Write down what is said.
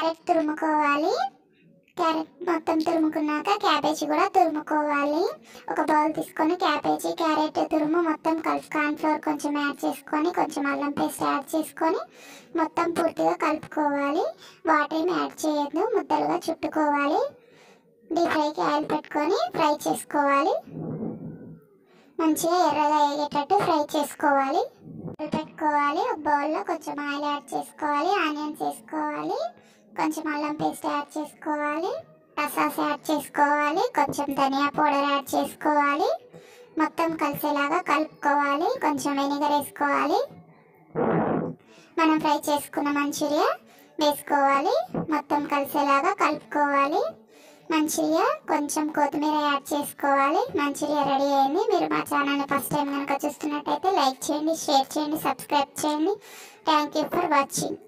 Carrot తురుముకోవాలి. Carrot మొత్తం తురుముకున్నాక cabbage కూడా తురుముకోవాలి. ఒక బౌల్ తీసుకొని క్యాబేజీ క్యారెట్ తురుము మొత్తం కలిపి కార్న్ఫ్లోర్ కొంచెం యాడ్ చేసుకొని కొంచెం అల్లం పేస్ట్ యాడ్ చేసుకొని మొత్తం పూర్తిగా కలుపుకోవాలి. వాటర్ ఏమి యాడ్ చేయొద్దు, ముద్దలుగా చుట్టుకోవాలి. డీప్ ఫ్రైకి ఆయిల్ పెట్టుకొని ఫ్రై చేసుకోవాలి. మంచిగా ఎర్రగా వేగేటట్టు ఫ్రై చేసుకోవాలి. పెట్టుకోవాలి. ఒక బౌల్లో కొంచెం ఆయిల్ యాడ్ చేసుకోవాలి. ఆనియన్స్ వేసుకోవాలి. కొంచెం అల్లం పేస్ట్ యాడ్ చేసుకోవాలి. సాస్ యాడ్ చేసుకోవాలి. కొంచెం ధనియా పౌడర్ యాడ్ చేసుకోవాలి. మొత్తం కలిసేలాగా కలుపుకోవాలి. కొంచెం వెనిగర్ వేసుకోవాలి. మనం ఫ్రై చేసుకున్న మంచూరియా వేసుకోవాలి. మొత్తం కలిసేలాగా కలుపుకోవాలి. మంచూరియా కొంచెం కొత్తిమీర యాడ్ చేసుకోవాలి. మంచూరియా రెడీ అయింది. మీరు మా ఛానల్ని ఫస్ట్ టైం కనుక చూస్తున్నట్టయితే లైక్ చేయండి, షేర్ చేయండి, సబ్స్క్రైబ్ చేయండి. Thank you for watching.